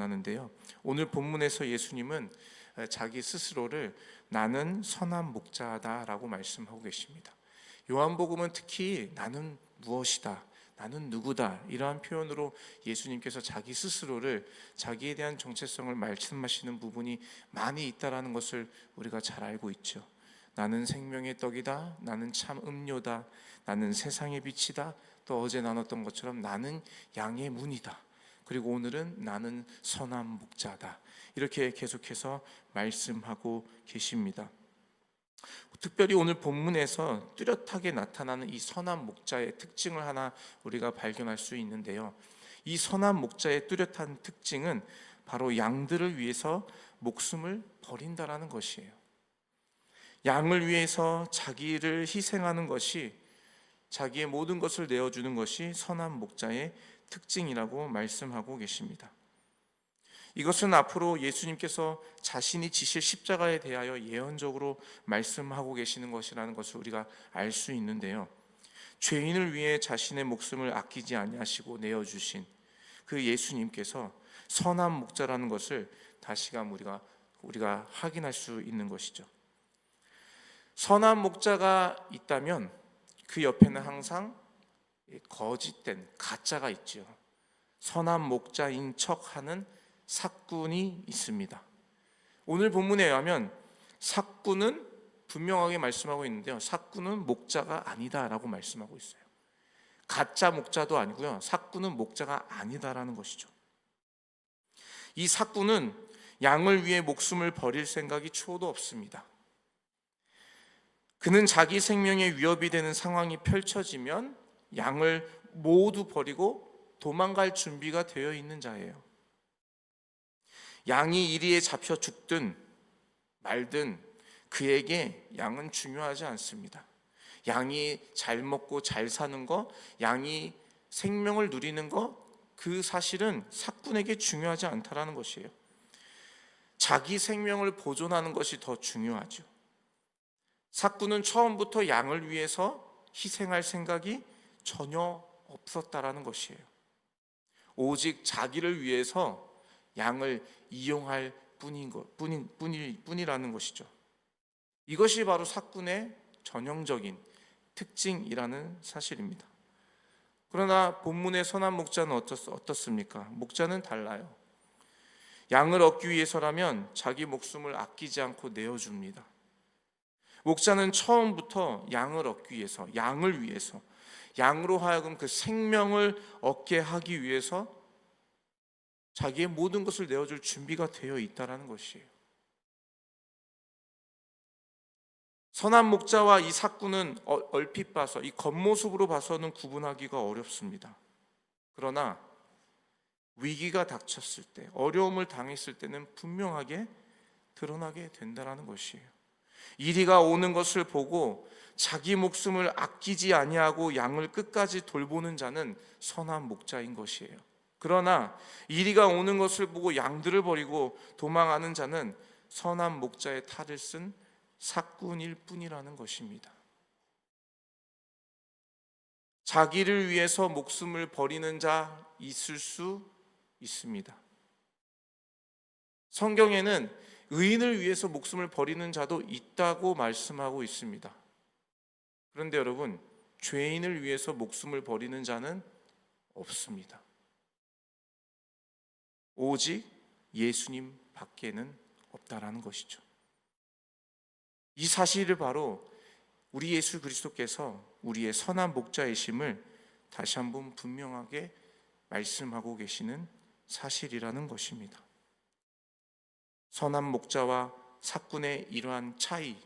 하는데요. 오늘 본문에서 예수님은 자기 스스로를 나는 선한 목자다라고 말씀하고 계십니다. 요한복음은 특히 나는 무엇이다, 나는 누구다 이러한 표현으로 예수님께서 자기 스스로를, 자기에 대한 정체성을 말씀하시는 부분이 많이 있다라는 것을 우리가 잘 알고 있죠. 나는 생명의 떡이다, 나는 참 음료다, 나는 세상의 빛이다, 또 어제 나눴던 것처럼 나는 양의 문이다, 그리고 오늘은 나는 선한 목자다, 이렇게 계속해서 말씀하고 계십니다. 특별히 오늘 본문에서 뚜렷하게 나타나는 이 선한 목자의 특징을 하나 우리가 발견할 수 있는데요. 이 선한 목자의 뚜렷한 특징은 바로 양들을 위해서 목숨을 버린다라는 것이에요. 양을 위해서 자기를 희생하는 것이, 자기의 모든 것을 내어주는 것이 선한 목자의 특징이라고 말씀하고 계십니다. 이것은 앞으로 예수님께서 자신이 지실 십자가에 대하여 예언적으로 말씀하고 계시는 것이라는 것을 우리가 알 수 있는데요. 죄인을 위해 자신의 목숨을 아끼지 아니하시고 내어주신 그 예수님께서 선한 목자라는 것을 다시금 우리가 확인할 수 있는 것이죠. 선한 목자가 있다면 그 옆에는 항상 거짓된 가짜가 있죠. 선한 목자인 척하는 삭군이 있습니다. 오늘 본문에 의하면 삭군은 분명하게 말씀하고 있는데요, 삭군은 목자가 아니다라고 말씀하고 있어요. 가짜 목자도 아니고요, 삭군은 목자가 아니다라는 것이죠. 이 삭군은 양을 위해 목숨을 버릴 생각이 초도 없습니다. 그는 자기 생명에 위협이 되는 상황이 펼쳐지면 양을 모두 버리고 도망갈 준비가 되어 있는 자예요. 양이 이리에 잡혀 죽든 말든 그에게 양은 중요하지 않습니다. 양이 잘 먹고 잘 사는 거, 양이 생명을 누리는 거, 그 사실은 삭군에게 중요하지 않다라는 것이에요. 자기 생명을 보존하는 것이 더 중요하죠. 삭군은 처음부터 양을 위해서 희생할 생각이 전혀 없었다라는 것이에요. 오직 자기를 위해서 양을 이용할 뿐이라는 것이죠. 이것이 바로 삭군의 전형적인 특징이라는 사실입니다. 그러나 본문의 선한 목자는 어떻습니까? 목자는 달라요. 양을 얻기 위해서라면 자기 목숨을 아끼지 않고 내어줍니다. 목자는 처음부터 양을 얻기 위해서, 양을 위해서, 양으로 하여금 그 생명을 얻게 하기 위해서 자기의 모든 것을 내어줄 준비가 되어 있다는 것이에요. 선한 목자와 이 삭군은 얼핏 봐서, 이 겉모습으로 봐서는 구분하기가 어렵습니다. 그러나 위기가 닥쳤을 때, 어려움을 당했을 때는 분명하게 드러나게 된다는 것이에요. 이리가 오는 것을 보고 자기 목숨을 아끼지 아니하고 양을 끝까지 돌보는 자는 선한 목자인 것이에요. 그러나 이리가 오는 것을 보고 양들을 버리고 도망하는 자는 선한 목자의 탈을 쓴 삭군일 뿐이라는 것입니다. 자기를 위해서 목숨을 버리는 자 있을 수 있습니다. 성경에는 의인을 위해서 목숨을 버리는 자도 있다고 말씀하고 있습니다. 그런데 여러분, 죄인을 위해서 목숨을 버리는 자는 없습니다. 오직 예수님 밖에는 없다라는 것이죠. 이 사실을 바로 우리 예수 그리스도께서 우리의 선한 목자이심을 다시 한번 분명하게 말씀하고 계시는 사실이라는 것입니다. 선한 목자와 삭군의 이러한 차이,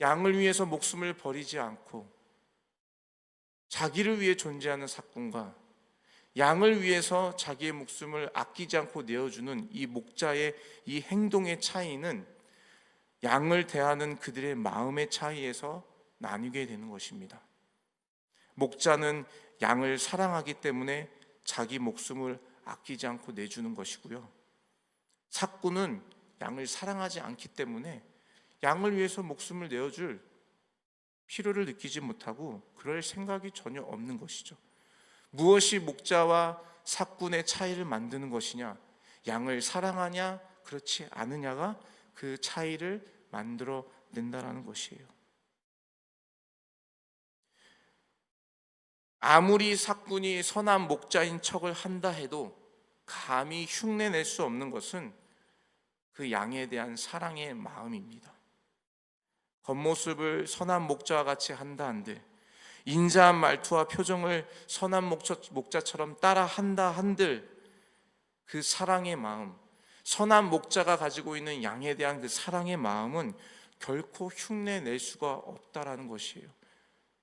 양을 위해서 목숨을 버리지 않고 자기를 위해 존재하는 삭군과 양을 위해서 자기의 목숨을 아끼지 않고 내어주는 이 목자의 이 행동의 차이는 양을 대하는 그들의 마음의 차이에서 나뉘게 되는 것입니다. 목자는 양을 사랑하기 때문에 자기 목숨을 아끼지 않고 내주는 것이고요, 삭군은 양을 사랑하지 않기 때문에 양을 위해서 목숨을 내어줄 필요를 느끼지 못하고 그럴 생각이 전혀 없는 것이죠. 무엇이 목자와 삭군의 차이를 만드는 것이냐, 양을 사랑하냐 그렇지 않느냐가 그 차이를 만들어 낸다라는 것이에요. 아무리 삭군이 선한 목자인 척을 한다 해도 감히 흉내낼 수 없는 것은 그 양에 대한 사랑의 마음입니다. 겉모습을 선한 목자와 같이 한다 한들, 인자한 말투와 표정을 선한 목자처럼 따라 한다 한들, 그 사랑의 마음, 선한 목자가 가지고 있는 양에 대한 그 사랑의 마음은 결코 흉내낼 수가 없다라는 것이에요.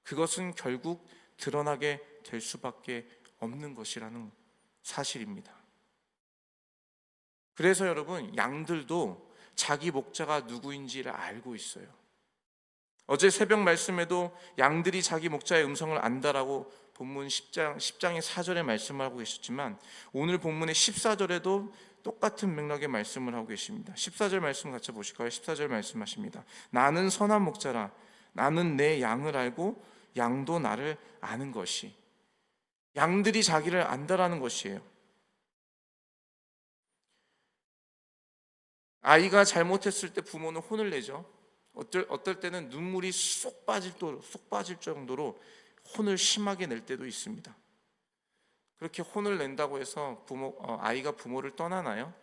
그것은 결국 드러나게 될 수밖에 없는 것이라는 사실입니다. 그래서 여러분, 양들도 자기 목자가 누구인지를 알고 있어요. 어제 새벽 말씀에도 양들이 자기 목자의 음성을 안다라고 본문 10장의 4절에 말씀을 하고 계셨지만, 오늘 본문의 14절에도 똑같은 맥락의 말씀을 하고 계십니다. 14절 말씀 같이 보실까요? 14절 말씀하십니다. 나는 선한 목자라. 나는 내 양을 알고 양도 나를 아는 것이. 양들이 자기를 안다라는 것이에요. 아이가 잘못했을 때 부모는 혼을 내죠. 어떨 때는 눈물이 쏙 빠질 정도로 혼을 심하게 낼 때도 있습니다. 그렇게 혼을 낸다고 해서 아이가 부모를 떠나나요?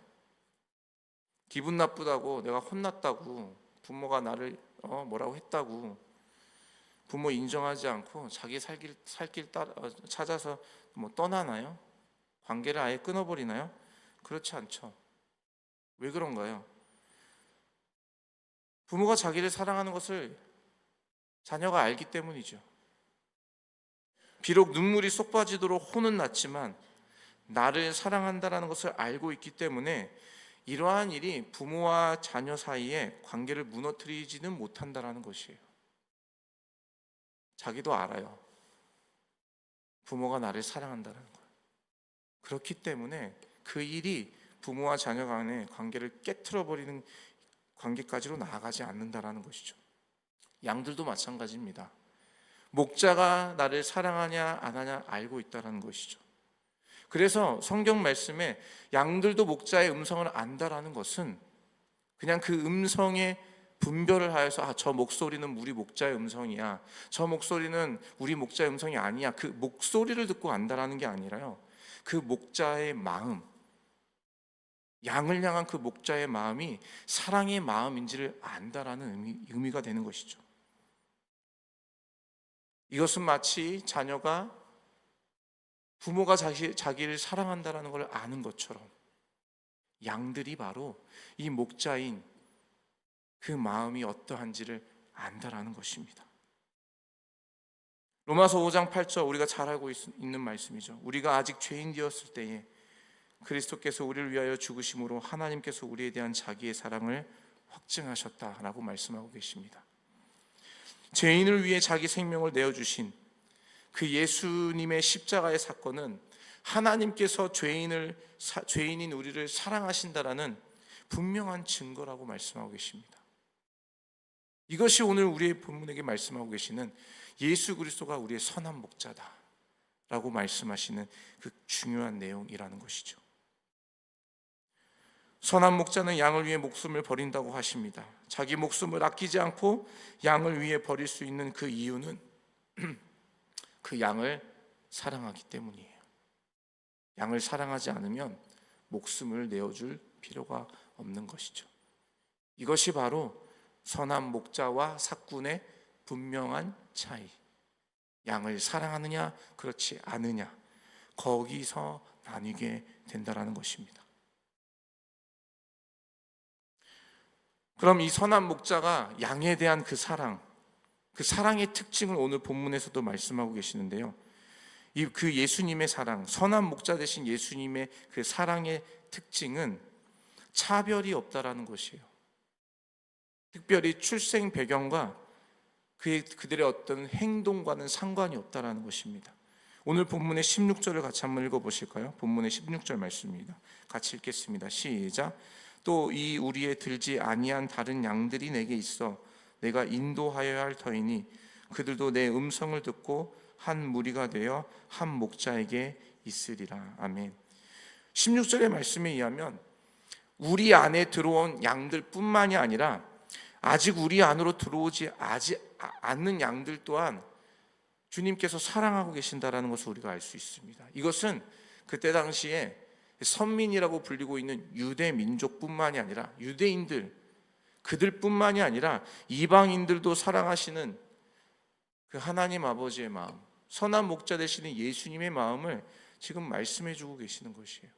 기분 나쁘다고, 내가 혼났다고, 부모가 나를 뭐라고 했다고 부모 인정하지 않고 자기 살 길 찾아서 떠나나요? 관계를 아예 끊어버리나요? 그렇지 않죠. 왜 그런가요? 부모가 자기를 사랑하는 것을 자녀가 알기 때문이죠. 비록 눈물이 쏙 빠지도록 혼은 났지만 나를 사랑한다는 것을 알고 있기 때문에 이러한 일이 부모와 자녀 사이에 관계를 무너뜨리지는 못한다는 것이에요. 자기도 알아요. 부모가 나를 사랑한다는 걸. 그렇기 때문에 그 일이 부모와 자녀 간의 관계를 깨트려버리는 관계까지로 나아가지 않는다는 것이죠. 양들도 마찬가지입니다. 목자가 나를 사랑하냐 안 하냐 알고 있다는 것이죠. 그래서 성경 말씀에 양들도 목자의 음성을 안다라는 것은 그냥 그 음성에 분별을 하여서 저 목소리는 우리 목자의 음성이야, 저 목소리는 우리 목자의 음성이 아니야, 그 목소리를 듣고 안다라는 게 아니라요, 그 목자의 마음, 양을 향한 그 목자의 마음이 사랑의 마음인지를 안다라는 의미가 되는 것이죠. 이것은 마치 자녀가 부모가 자기를 사랑한다라는 걸 아는 것처럼 양들이 바로 이 목자인 그 마음이 어떠한지를 안다라는 것입니다. 로마서 5장 8절, 우리가 잘 알고 있는 말씀이죠. 우리가 아직 죄인 되었을 때에 그리스도께서 우리를 위하여 죽으심으로 하나님께서 우리에 대한 자기의 사랑을 확증하셨다라고 말씀하고 계십니다. 죄인을 위해 자기 생명을 내어주신 그 예수님의 십자가의 사건은 하나님께서 죄인인 우리를 사랑하신다라는 분명한 증거라고 말씀하고 계십니다. 이것이 오늘 우리의 본문에게 말씀하고 계시는 예수 그리스도가 우리의 선한 목자다라고 말씀하시는 그 중요한 내용이라는 것이죠. 선한 목자는 양을 위해 목숨을 버린다고 하십니다. 자기 목숨을 아끼지 않고 양을 위해 버릴 수 있는 그 이유는 그 양을 사랑하기 때문이에요. 양을 사랑하지 않으면 목숨을 내어줄 필요가 없는 것이죠. 이것이 바로 선한 목자와 삭군의 분명한 차이. 양을 사랑하느냐 그렇지 않느냐, 거기서 나뉘게 된다는 것입니다. 그럼 이 선한 목자가 양에 대한 그 사랑의 특징을 오늘 본문에서도 말씀하고 계시는데요, 그 예수님의 사랑, 선한 목자 되신 예수님의 그 사랑의 특징은 차별이 없다라는 것이에요. 특별히 출생 배경과 그들의 어떤 행동과는 상관이 없다라는 것입니다. 오늘 본문의 16절을 같이 한번 읽어보실까요? 본문의 16절 말씀입니다. 같이 읽겠습니다. 시작. 또 이 우리에 들지 아니한 다른 양들이 내게 있어 내가 인도하여야 할 터이니 그들도 내 음성을 듣고 한 무리가 되어 한 목자에게 있으리라. 아멘. 16절의 말씀에 의하면 우리 안에 들어온 양들뿐만이 아니라 아직 우리 안으로 들어오지 않는 양들 또한 주님께서 사랑하고 계신다라는 것을 우리가 알 수 있습니다. 이것은 그때 당시에 선민이라고 불리고 있는 유대 민족뿐만이 아니라 유대인들, 그들뿐만이 아니라 이방인들도 사랑하시는 그 하나님 아버지의 마음, 선한 목자 되시는 예수님의 마음을 지금 말씀해 주고 계시는 것이에요.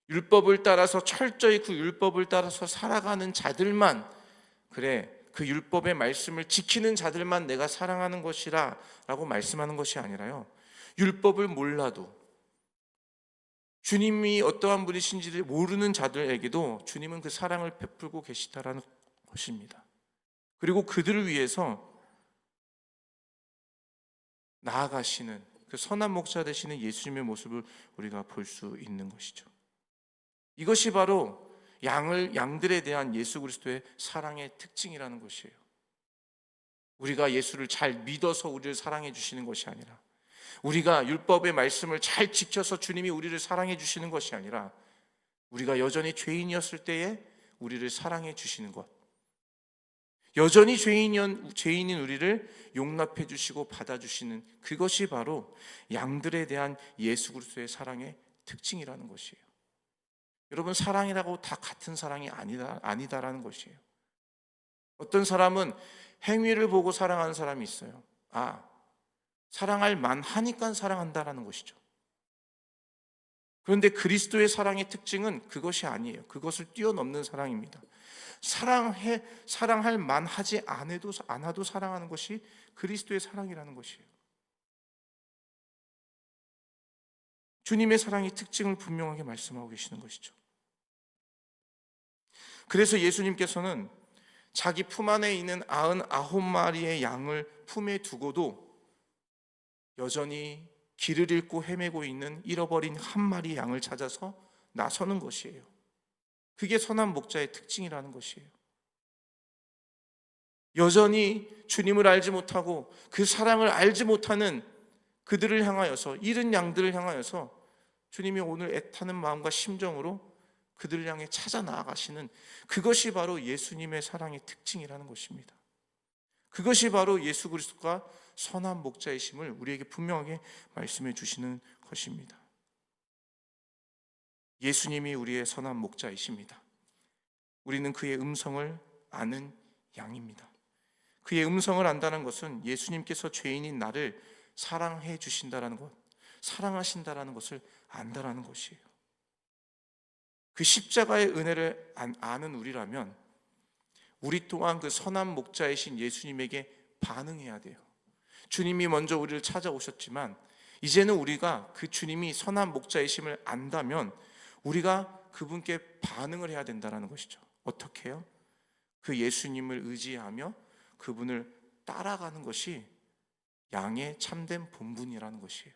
율법을 따라서 철저히 그 율법을 따라서 살아가는 자들만, 그래, 그 율법의 말씀을 지키는 자들만 내가 사랑하는 것이라 라고 말씀하는 것이 아니라요, 율법을 몰라도 주님이 어떠한 분이신지를 모르는 자들에게도 주님은 그 사랑을 베풀고 계시다라는 것입니다. 그리고 그들을 위해서 나아가시는 그 선한 목자 되시는 예수님의 모습을 우리가 볼 수 있는 것이죠. 이것이 바로 양들에 대한 예수 그리스도의 사랑의 특징이라는 것이에요. 우리가 예수를 잘 믿어서 우리를 사랑해 주시는 것이 아니라, 우리가 율법의 말씀을 잘 지켜서 주님이 우리를 사랑해 주시는 것이 아니라, 우리가 여전히 죄인이었을 때에 우리를 사랑해 주시는 것, 여전히 죄인인 우리를 용납해 주시고 받아주시는 그것이 바로 양들에 대한 예수 그리스도의 사랑의 특징이라는 것이에요. 여러분, 사랑이라고 다 같은 사랑이 아니다라는 것이에요. 어떤 사람은 행위를 보고 사랑하는 사람이 있어요. 사랑할 만하니까 사랑한다라는 것이죠. 그런데 그리스도의 사랑의 특징은 그것이 아니에요. 그것을 뛰어넘는 사랑입니다. 사랑할 만하지 않아도 사랑하는 것이 그리스도의 사랑이라는 것이에요. 주님의 사랑의 특징을 분명하게 말씀하고 계시는 것이죠. 그래서 예수님께서는 자기 품 안에 있는 99마리의 양을 품에 두고도 여전히 길을 잃고 헤매고 있는 잃어버린 한 마리 양을 찾아서 나서는 것이에요. 그게 선한 목자의 특징이라는 것이에요. 여전히 주님을 알지 못하고 그 사랑을 알지 못하는 그들을 향하여서, 잃은 양들을 향하여서 주님이 오늘 애타는 마음과 심정으로 그들을 향해 찾아 나아가시는, 그것이 바로 예수님의 사랑의 특징이라는 것입니다. 그것이 바로 예수 그리스도가 선한 목자이심을 우리에게 분명하게 말씀해 주시는 것입니다. 예수님이 우리의 선한 목자이십니다. 우리는 그의 음성을 아는 양입니다. 그의 음성을 안다는 것은 예수님께서 죄인인 나를 사랑해 주신다라는 것, 사랑하신다라는 것을 안다라는 것이에요. 그 십자가의 은혜를 아는 우리라면 우리 또한 그 선한 목자이신 예수님에게 반응해야 돼요. 주님이 먼저 우리를 찾아오셨지만 이제는 우리가 그 주님이 선한 목자이심을 안다면 우리가 그분께 반응을 해야 된다는 것이죠. 어떻게 해요? 그 예수님을 의지하며 그분을 따라가는 것이 양의 참된 본분이라는 것이에요.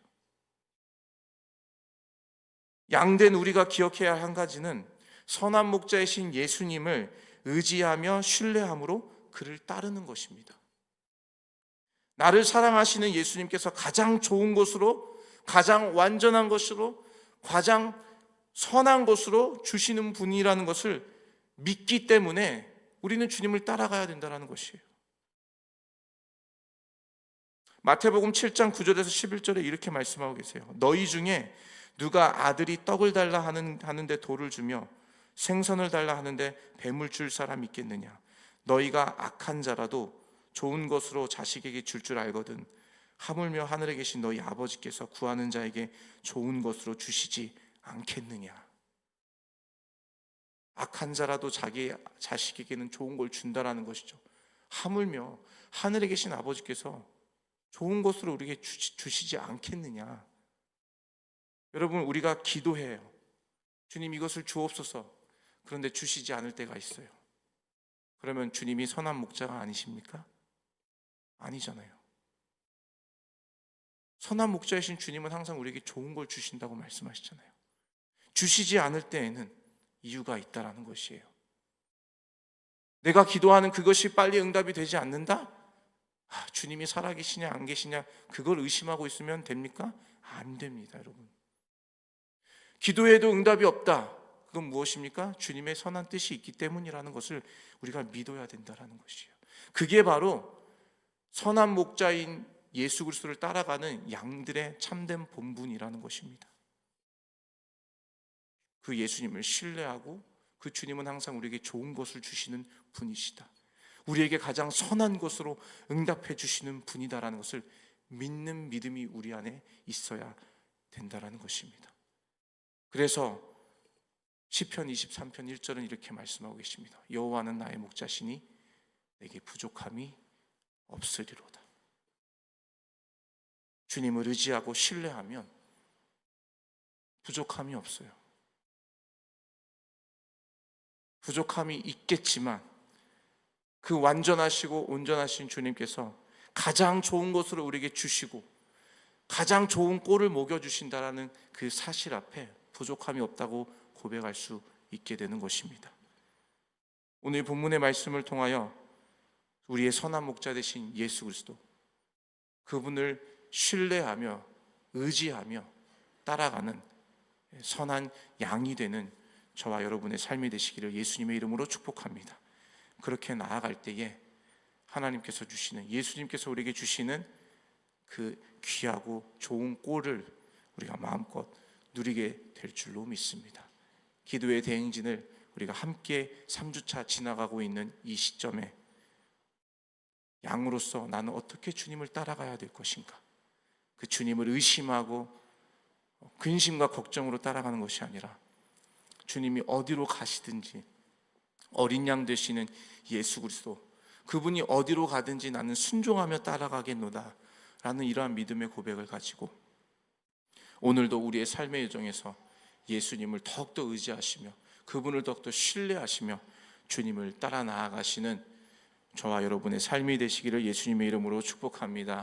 양된 우리가 기억해야 할 한 가지는 선한 목자이신 예수님을 의지하며 신뢰함으로 그를 따르는 것입니다. 나를 사랑하시는 예수님께서 가장 좋은 것으로, 가장 완전한 것으로, 가장 선한 것으로 주시는 분이라는 것을 믿기 때문에 우리는 주님을 따라가야 된다는 것이에요. 마태복음 7장 9절에서 11절에 이렇게 말씀하고 계세요. 너희 중에 누가 아들이 떡을 달라 하는데 돌을 주며 생선을 달라 하는데 뱀을 줄 사람이 있겠느냐? 너희가 악한 자라도 좋은 것으로 자식에게 줄 알거든 하물며 하늘에 계신 너희 아버지께서 구하는 자에게 좋은 것으로 주시지 않겠느냐? 악한 자라도 자기 자식에게는 좋은 걸 준다라는 것이죠. 하물며 하늘에 계신 아버지께서 좋은 것으로 우리에게 주시지 않겠느냐? 여러분, 우리가 기도해요. 주님, 이것을 주옵소서. 그런데 주시지 않을 때가 있어요. 그러면 주님이 선한 목자가 아니십니까? 아니잖아요. 선한 목자이신 주님은 항상 우리에게 좋은 걸 주신다고 말씀하시잖아요. 주시지 않을 때에는 이유가 있다라는 것이에요. 내가 기도하는 그것이 빨리 응답이 되지 않는다? 주님이 살아계시냐 안 계시냐 그걸 의심하고 있으면 됩니까? 안 됩니다, 여러분. 기도해도 응답이 없다. 그건 무엇입니까? 주님의 선한 뜻이 있기 때문이라는 것을 우리가 믿어야 된다는 것이에요. 그게 바로 선한 목자인 예수 그리스도를 따라가는 양들의 참된 본분이라는 것입니다. 그 예수님을 신뢰하고 그 주님은 항상 우리에게 좋은 것을 주시는 분이시다. 우리에게 가장 선한 것으로 응답해 주시는 분이다라는 것을 믿는 믿음이 우리 안에 있어야 된다라는 것입니다. 그래서 시편 23편 1절은 이렇게 말씀하고 계십니다. 여호와는 나의 목자시니 내게 부족함이 없으리로다. 주님을 의지하고 신뢰하면 부족함이 없어요. 부족함이 있겠지만 그 완전하시고 온전하신 주님께서 가장 좋은 것으로 우리에게 주시고 가장 좋은 꼴을 먹여주신다라는 그 사실 앞에 부족함이 없다고 고백할 수 있게 되는 것입니다. 오늘 본문의 말씀을 통하여 우리의 선한 목자 되신 예수 그리스도, 그분을 신뢰하며 의지하며 따라가는 선한 양이 되는 저와 여러분의 삶이 되시기를 예수님의 이름으로 축복합니다. 그렇게 나아갈 때에 하나님께서 주시는, 예수님께서 우리에게 주시는 그 귀하고 좋은 꼴을 우리가 마음껏 누리게 될 줄로 믿습니다. 기도의 대행진을 우리가 함께 3주차 지나가고 있는 이 시점에 양으로서 나는 어떻게 주님을 따라가야 될 것인가? 그 주님을 의심하고 근심과 걱정으로 따라가는 것이 아니라 주님이 어디로 가시든지 어린 양 되시는 예수 그리스도, 그분이 어디로 가든지 나는 순종하며 따라가겠노다 라는 이러한 믿음의 고백을 가지고 오늘도 우리의 삶의 여정에서 예수님을 더욱더 의지하시며 그분을 더욱더 신뢰하시며 주님을 따라 나아가시는 저와 여러분의 삶이 되시기를 예수님의 이름으로 축복합니다.